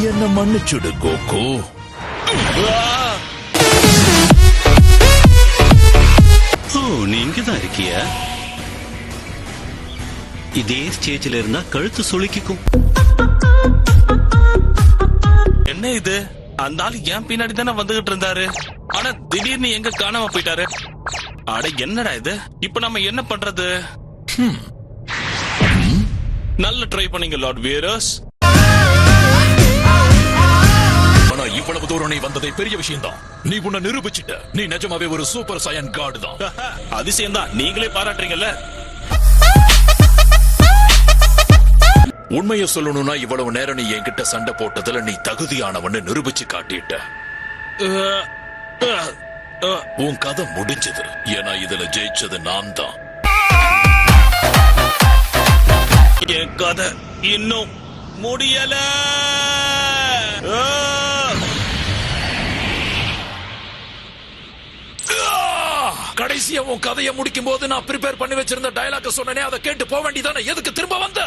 என்ன மன்னிச்சுடு கோகு. நீ இங்கதான் இருக்கிய? இதே ஸ்டேஜ்ல இருந்தா கழுத்து சுளுக்கிக்கும். என்ன இது? அந்த ஆளு என் பின்னாடி தானே வந்துகிட்டு இருந்தாரு. ஆனா திடீர்னு எங்க காணாம போயிட்டாரு. அட என்னடா இது? இப்ப நம்ம என்ன பண்றது? நல்ல ட்ரை பண்ணீங்க லார்ட் வீரஸ். ஆனா இவ்வளவு தூரம் நீ வந்ததே பெரிய விஷயம் தான். நீ உன்னை நிரூபிச்சிட்ட. நீ நிஜமாவே ஒரு சூப்பர் சயன் கார்டு தான். அதிசயம் தான், நீங்களே பாராட்டுறீங்கல்ல. உண்மையை சொல்லணும்னா இவ்வளவு நேரம் நீ என்கிட்ட சண்டை போட்டதுல நீ தகுதியானவன்னு நிரூபிச்சு காட்டிட்ட. உன் கதை முடிஞ்சது. ஏன்னா இதுல ஜெயிச்சது நான் தான். என் கதை இன்னும் முடியல. கடைசியா உன் கதையை முடிக்கும் போது நான் ப்ரிப்பேர் பண்ணி வச்சிருந்த டயலாக சொன்னனே, அதை கேட்டு போக வேண்டியதானே? எதுக்கு திரும்ப வந்த?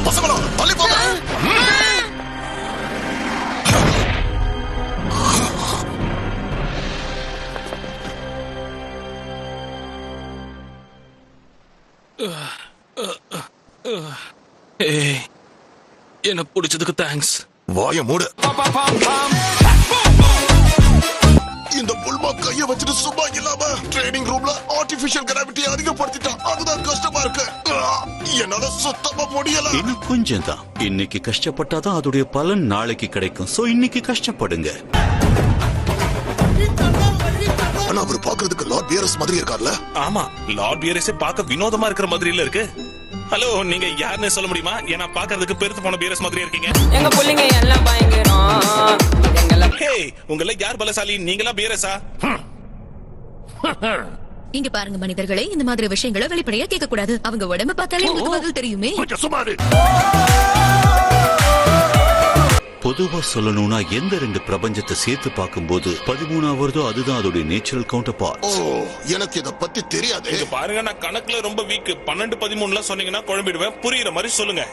பசங்களா தள்ளி போங்க. என்ன பிடிச்சதுக்கு தேங்க்ஸ். வாய மூடு. இந்த புல்மா கைய வச்சுட்டு சும்மா இல்லாம ட்ரைனிங் ரூம்ல ஆர்டிபிஷியல் கிராவிட்டி அதிகப்படுத்திட்டான். அதுதான் கஷ்டமா இருக்கு. என்னால சுத்தமா முடியல. இன்னும் கொஞ்சம் தான். இன்னைக்கு கஷ்டப்பட்டாதான் அதோடைய பலன் நாளைக்கு கிடைக்கும். சோ இன்னைக்கு கஷ்டப்படுங்க. ஆனா அவர் பாக்குறதுக்கு லார்ட் வீரஸ் மாதிரி இருக்கார்ல? ஆமா, லார்ட் வீரஸே பார்க்க வினோதமா இருக்கிற மாதிரி இல்ல இருக்கு. ஹலோ, நீங்க யாருன்னு சொல்ல முடியுமா? ஏன்னா பாக்குறதுக்கு பெருத்து போன வீரஸ் மாதிரி இருக்கீங்க. எங்க புள்ளைங்க எல்லாம் பயங்கரம். ஹே, உங்கள யார் பலசாலி? நீங்களா வீரஸா? இங்க பாருங்க மனிதர்களே, இந்த மாதிரி விஷயங்களை வெளிப்படையா கேட்க கூடாது. அவங்க உடம்ப பார்த்தாலே உங்களுக்கு பதில் தெரியுமே. பொதுவா சொல்லணும்னா எந்த ரெண்டு பிரபஞ்சத்தை சேர்த்து பார்க்கும்போது 13 அதுதான் அதோட நேச்சுரல் கவுண்டர் பார்ட். எனக்கு இத பத்தி தெரியாது. இங்க பாருங்க, நான் கணக்குல ரொம்ப வீக். 12 13 சொன்னீங்கன்னா குழம்பிடுவேன். புரியுற மாதிரி சொல்லுங்க.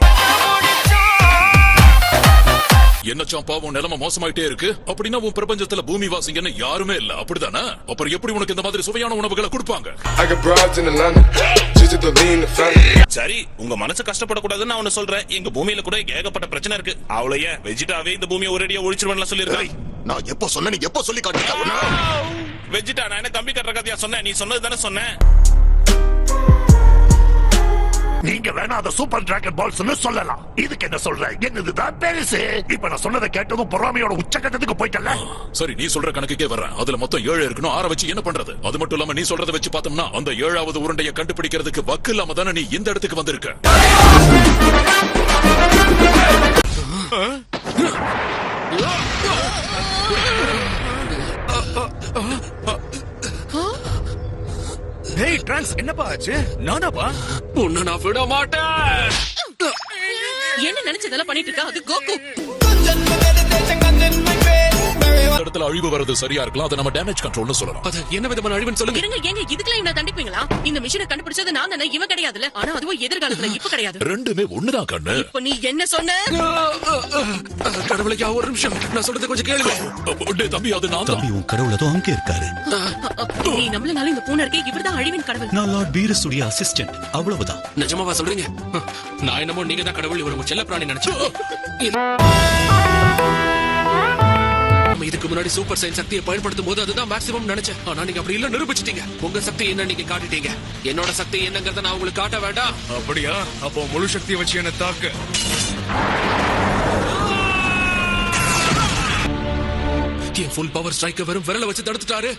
என்ன சாப்பாவும் நிலைமை மோசமாயிட்டே இருக்கு. அப்படின்னா உன் பிரபஞ்சத்துல பூமி வாசிங்கன்னு யாருமே இல்ல, அப்படிதானே? அப்புறம் எப்படி உனக்கு இந்த மாதிரி சுவையான உணவுகளை கொடுப்பாங்க? சரி, உங்க மனசு கஷ்டப்படக்கூடாதுன்னு நான் ஒண்ணு சொல்றேன். எங்க பூமியில கூட ஏகப்பட்ட பிரச்சனை இருக்கு. அவ்வளவு வெஜிடாவே இந்த பூமியை ஒரேடியா ஒழிச்சிருவேன் சொல்லிருக்கேன். நான் எப்ப சொன்ன? நீ எப்ப சொல்லி காட்டிட்ட? வெஜிடா, நான் என்ன கம்பி கட்டுற கதையா சொன்னேன்? நீ சொன்னது தானே சொன்னேன். நீங்க வேணா அத சூப்பர் டிராகன் பால்ஸ்னு சொல்லலாம். இதுக்கு என்ன சொல்ற? என்னதுதான் பெருசு? இப்ப நான் சொன்னதை கேட்டதும் பொறாமையோட உச்சகட்டத்துக்கு போயிட்டல. சரி, நீ சொல்ற கணக்குக்கே வர்றேன். அதுல மொத்தம் 7 இருக்கணும். 6 வச்சு என்ன பண்றது? அது மட்டும் இல்லாம நீ சொல்றதை வச்சு பார்த்தோம்னா அந்த 7வது உருண்டையை கண்டுபிடிக்கிறதுக்கு வக்கு இல்லாம தானே நீ இந்த இடத்துக்கு வந்திருக்க. ஏய் ட்ரான்ஸ், என்னப்பா ஆச்சு? நானாப்பா? உன்னை நான் விட மாட்டேன். என்ன நினைச்சதெல்லாம் பண்ணிட்டு இருக்கா? அது கோகு. இடத்துல அழிவு வரது சரியா இருக்கலாம். அதை நம்ம டேமேஜ் கண்ட்ரோல்னு சொல்லலாம். அது என்ன விதமான அழிவுன்னு சொல்லுங்க. இருங்க, ஏங்க இதுக்கெல்லாம் என்ன தண்டிப்பீங்களா? இந்த மிஷினை கண்டுபிடிச்சது நான் தானே, இவன் கிடையாதுல. ஆனா அதுவும் எதிர்காலத்துல இப்ப கிடையாது. ரெண்டுமே ஒண்ணுதான் கண்ணு. இப்ப நீ என்ன சொன்ன? கடவுளையா, ஒரு நிமிஷம், நான் சொல்றது கொஞ்சம் கேளுங்க. தம்பி, அது நான் தம்பி, உன் கடவுள் அதுவும் அங்கே இருக்காரு. நீ நம்மளனால இந்த பூனை இருக்கே, இவர்தான் அழிவின் கடவுள். நான் லார்ட் வீரஸுடைய அசிஸ்டன்ட், அவ்வளவுதான். நிஜமாவா சொல்றீங்க? நான் என்னமோ நீங்க தான் கடவுள், இவர் உங்க செல்ல பிராணி நினைச்சேன். இதுக்கு முன்னாடி சூப்பர் சயின்ஸ் சக்தியை பயன்படுத்தும் போது அதுதான் மேக்ஸிமம் நினைச்சேன். ஆனா நீங்க அப்படி இல்ல, நிரூபிச்சிட்டீங்க. உங்க சக்தி என்ன நீங்க காட்டிட்டீங்க. என்னோட சக்தி என்னங்கறத நான் உங்களுக்கு காட்ட வேண்டாம். அப்படியா? அப்போ முழு சக்தியை வச்சு என்ன தாக்கு. என் ஃபுல் பவர் ஸ்ட்ரைக்க வெறும் விரல வச்சு தடுத்துட்டாரு.